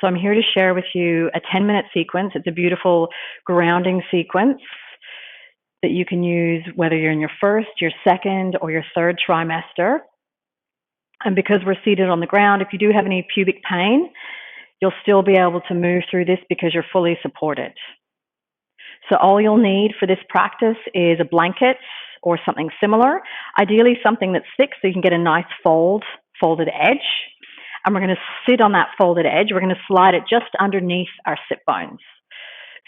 So I'm here to share with you a 10-minute sequence. It's a beautiful grounding sequence that you can use whether you're in your first, your second, or your third trimester. And because we're seated on the ground, if you do have any pubic pain, you'll still be able to move through this because you're fully supported. So all you'll need for this practice is a blanket or something similar, ideally something that's thick so you can get a nice folded edge. And we're going to sit on that folded edge. We're going to slide it just underneath our sit bones.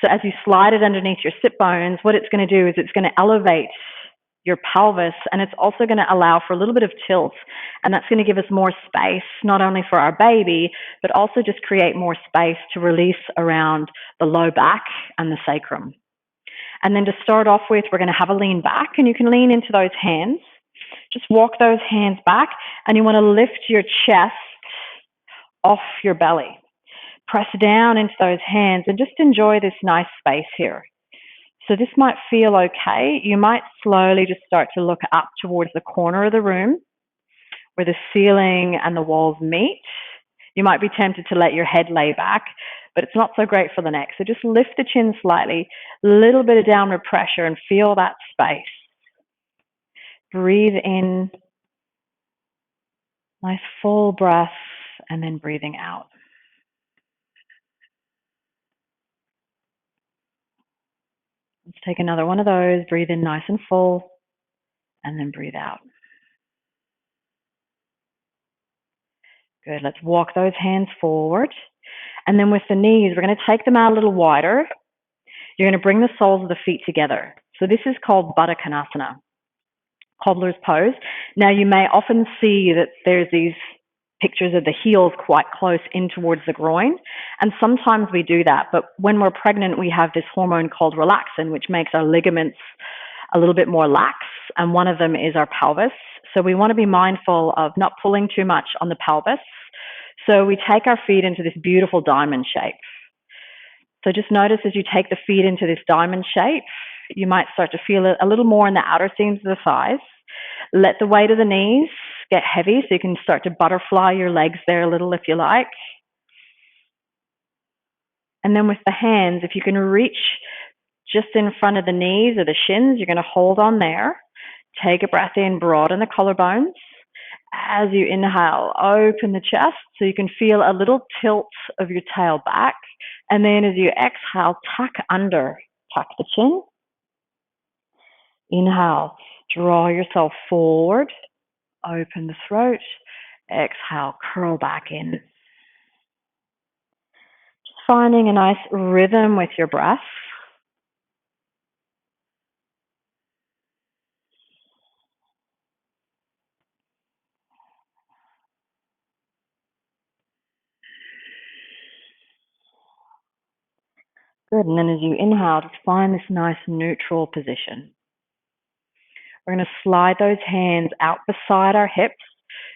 So as you slide it underneath your sit bones, what it's going to do is it's going to elevate your pelvis, and it's also going to allow for a little bit of tilt, and that's going to give us more space, not only for our baby, but also just create more space to release around the low back and the sacrum. And then to start off with, we're going to have a lean back, and you can lean into those hands. Just walk those hands back, and you want to lift your chest off your belly. Press down into those hands and just enjoy this nice space here. So this might feel okay. You might slowly just start to look up towards the corner of the room where the ceiling and the walls meet. You might be tempted to let your head lay back, but it's not so great for the neck. So just lift the chin slightly, a little bit of downward pressure, and feel that space. Breathe in, nice full breath, and then breathing out. Let's take another one of those. Breathe in nice and full, and then breathe out. Good. Let's walk those hands forward. And then with the knees, we're going to take them out a little wider. You're going to bring the soles of the feet together. So this is called Baddha Konasana, cobbler's pose. Now you may often see that there's these pictures of the heels quite close in towards the groin. And sometimes we do that. But when we're pregnant, we have this hormone called relaxin, which makes our ligaments a little bit more lax. And one of them is our pelvis. So we want to be mindful of not pulling too much on the pelvis. So we take our feet into this beautiful diamond shape. So just notice as you take the feet into this diamond shape, you might start to feel it a little more in the outer seams of the thighs. Let the weight of the knees get heavy so you can start to butterfly your legs there a little if you like. And then with the hands, if you can reach just in front of the knees or the shins, you're going to hold on there. Take a breath in, broaden the collarbones. As you inhale, open the chest so you can feel a little tilt of your tail back. And then as you exhale, tuck the chin. Inhale, draw yourself forward, open the throat. Exhale, curl back in. Just finding a nice rhythm with your breath. Good, and then as you inhale, just find this nice neutral position. We're going to slide those hands out beside our hips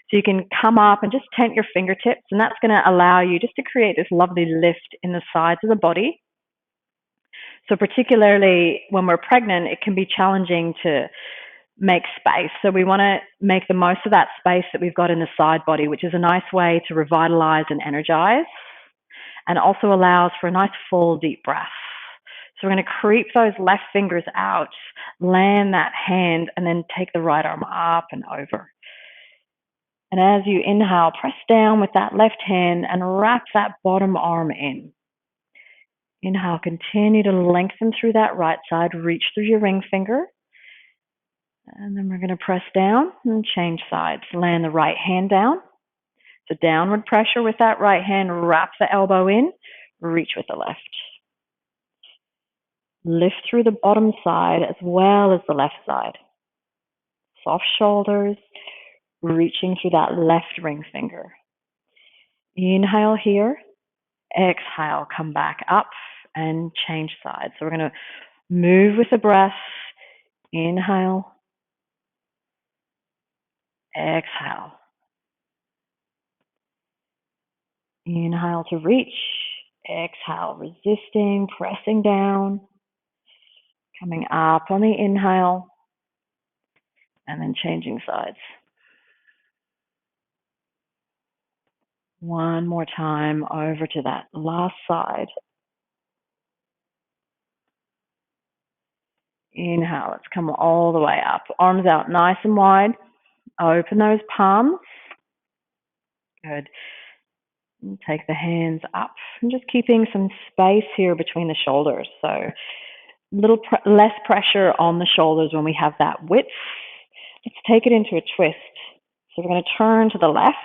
so you can come up and just tent your fingertips, and that's going to allow you just to create this lovely lift in the sides of the body. So particularly when we're pregnant, it can be challenging to make space. So we want to make the most of that space that we've got in the side body, which is a nice way to revitalize and energize, and also allows for a nice full deep breath. So we're going to creep those left fingers out, land that hand, and then take the right arm up and over. And as you inhale, press down with that left hand and wrap that bottom arm in. Inhale, continue to lengthen through that right side, reach through your ring finger. And then we're going to press down and change sides. Land the right hand down. So downward pressure with that right hand, wrap the elbow in, reach with the left. Lift through the bottom side as well as the left side. Soft shoulders, reaching through that left ring finger. Inhale here. Exhale, come back up and change sides. So we're going to move with the breath. Inhale. Exhale. Inhale to reach. Exhale, resisting, pressing down. Coming up on the inhale. And then changing sides. One more time over to that last side. Inhale, let's come all the way up. Arms out nice and wide. Open those palms. Good. And take the hands up and just keeping some space here between the shoulders. So less pressure on the shoulders when we have that width. Let's take it into a twist. So we're going to turn to the left.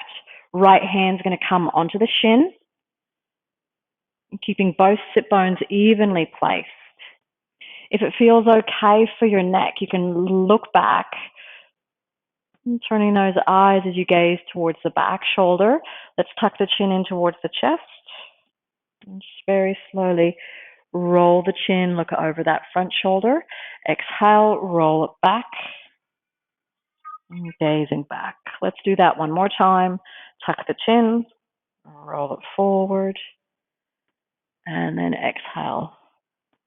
Right hand's going to come onto the shin. Keeping both sit bones evenly placed. If it feels okay for your neck, you can look back, turning those eyes as you gaze towards the back shoulder. Let's tuck the chin in towards the chest. And just very slowly roll the chin, look over that front shoulder. Exhale, roll it back. And gazing back. Let's do that one more time. Tuck the chin, roll it forward. And then exhale,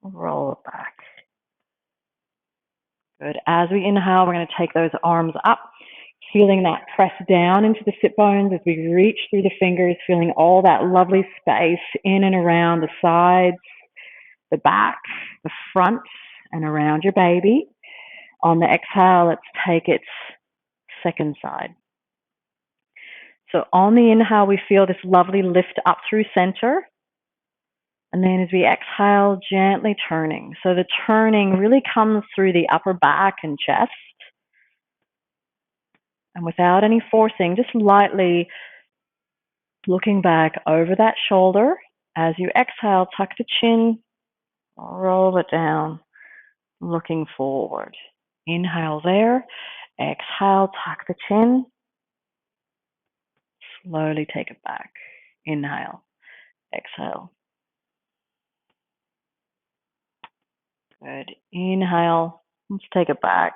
roll it back. Good. As we inhale, we're going to take those arms up, feeling that press down into the sit bones as we reach through the fingers, feeling all that lovely space in and around the sides, the back, the front, and around your baby. On the exhale, let's take it second side. So on the inhale, we feel this lovely lift up through center. And then as we exhale, gently turning. So the turning really comes through the upper back and chest. And without any forcing, just lightly looking back over that shoulder. As you exhale, tuck the chin, roll it down, looking forward. Inhale there. Exhale, tuck the chin. Slowly take it back. Inhale. Exhale. Good. Inhale. Let's take it back.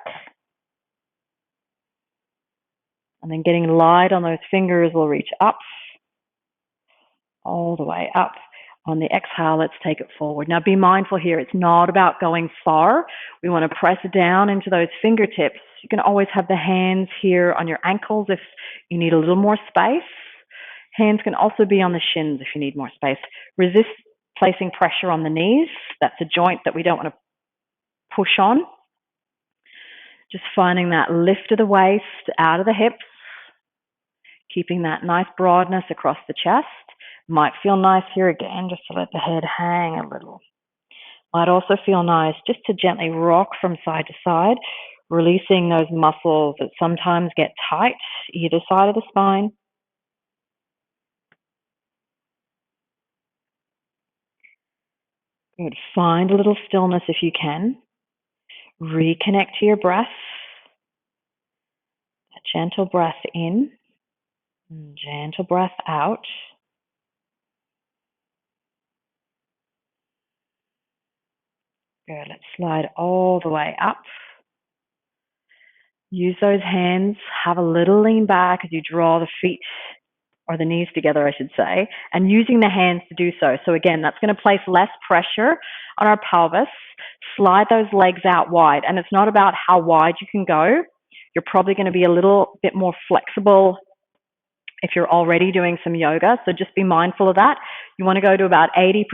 And then getting light on those fingers, we'll reach up, all the way up. On the exhale, let's take it forward. Now be mindful here, it's not about going far. We want to press down into those fingertips. You can always have the hands here on your ankles if you need a little more space. Hands can also be on the shins if you need more space. Resist placing pressure on the knees. That's a joint that we don't want to push on. Just finding that lift of the waist out of the hips. Keeping that nice broadness across the chest. Might feel nice here again just to let the head hang a little. Might also feel nice just to gently rock from side to side, releasing those muscles that sometimes get tight either side of the spine. Good. Find a little stillness if you can. Reconnect to your breath. A gentle breath in. Gentle breath out. Good. Let's slide all the way up. Use those hands. Have a little lean back as you draw the feet or the knees together, I should say, and using the hands to do so. So again, that's going to place less pressure on our pelvis. Slide those legs out wide. And it's not about how wide you can go. You're probably going to be a little bit more flexible if you're already doing some yoga. So just be mindful of that. You want to go to about 80%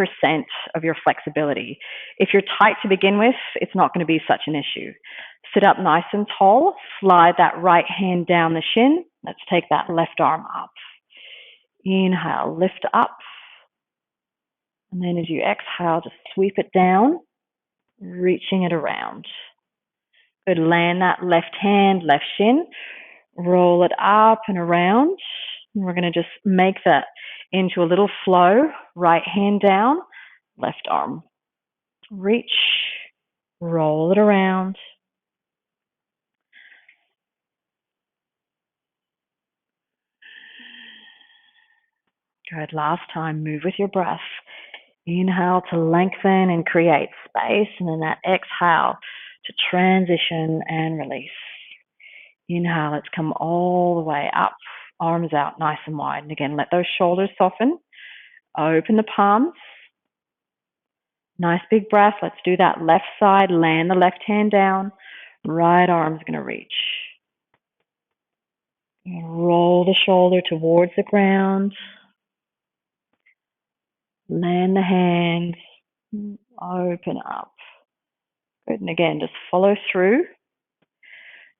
of your flexibility. If you're tight to begin with, it's not going to be such an issue. Sit up nice and tall. Slide that right hand down the shin. Let's take that left arm up. Inhale, lift up. And then as you exhale, just sweep it down, reaching it around. Good. Land that left hand, left shin. Roll it up and around. And we're going to just make that into a little flow. Right hand down, left arm. Reach, roll it around. Good. Last time, move with your breath. Inhale to lengthen and create space, and then that exhale to transition and release. Inhale, let's come all the way up, arms out nice and wide. And again, let those shoulders soften. Open the palms. Nice big breath. Let's do that left side. Land the left hand down. Right arm's going to reach. Roll the shoulder towards the ground. Land the hands, open up. Good, and again, just follow through.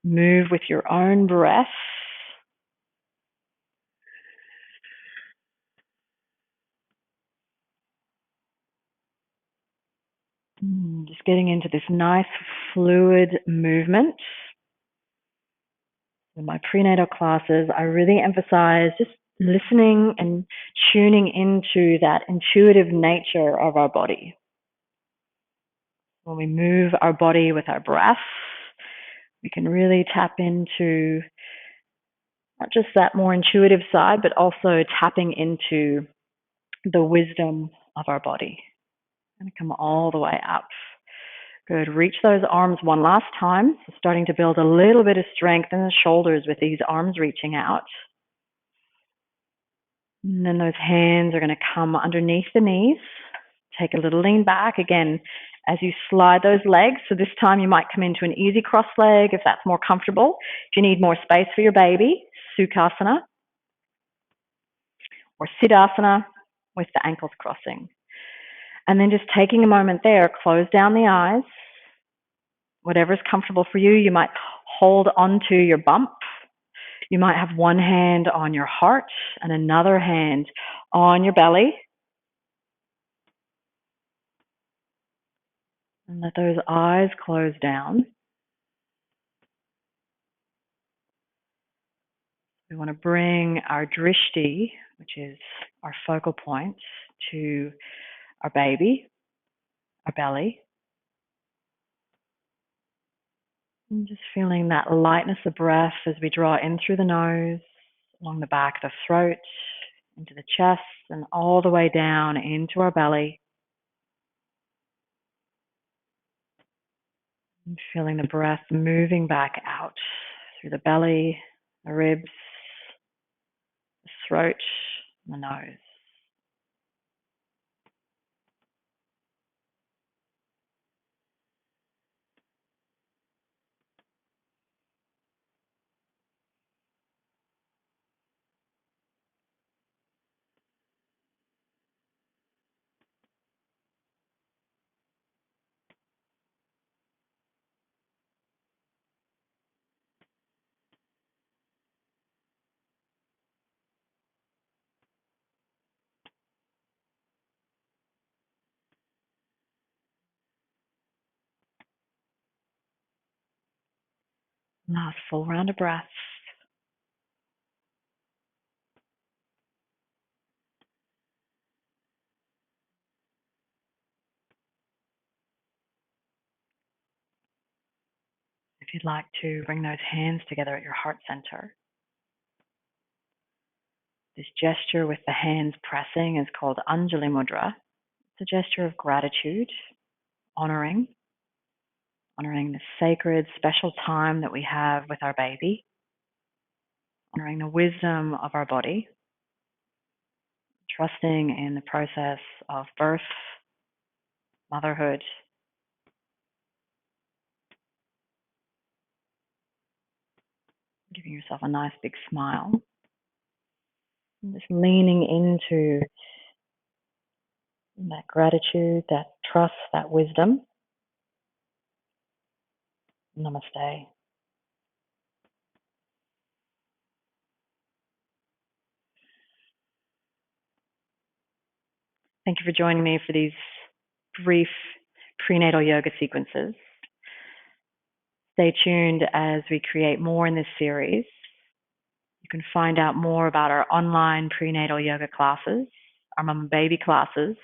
Move with your own breath. Just getting into this nice fluid movement. In my prenatal classes, I really emphasize just listening and tuning into that intuitive nature of our body. When we move our body with our breath, we can really tap into not just that more intuitive side, but also tapping into the wisdom of our body. And come all the way up. Good. Reach those arms one last time. So starting to build a little bit of strength in the shoulders with these arms reaching out. And then those hands are going to come underneath the knees. Take a little lean back. Again, as you slide those legs. So this time you might come into an easy cross leg if that's more comfortable. If you need more space for your baby, Sukhasana or Siddhasana with the ankles crossing. And then just taking a moment there, close down the eyes. Whatever's comfortable for you, you might hold onto your bump. You might have one hand on your heart and another hand on your belly. And let those eyes close down. We want to bring our drishti, which is our focal point, to our baby, our belly. And just feeling that lightness of breath as we draw in through the nose, along the back of the throat, into the chest, and all the way down into our belly. And feeling the breath moving back out through the belly, the ribs, the throat, and the nose. Last full round of breaths. If you'd like to bring those hands together at your heart center. This gesture with the hands pressing is called Anjali Mudra. It's a gesture of gratitude, honoring the sacred, special time that we have with our baby, honoring the wisdom of our body, trusting in the process of birth, motherhood, giving yourself a nice big smile, and just leaning into that gratitude, that trust, that wisdom. Namaste. Thank you for joining me for these brief prenatal yoga sequences. Stay tuned as we create more in this series. You can find out more about our online prenatal yoga classes, our mum and baby classes,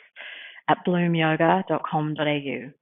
at bloomyoga.com.au.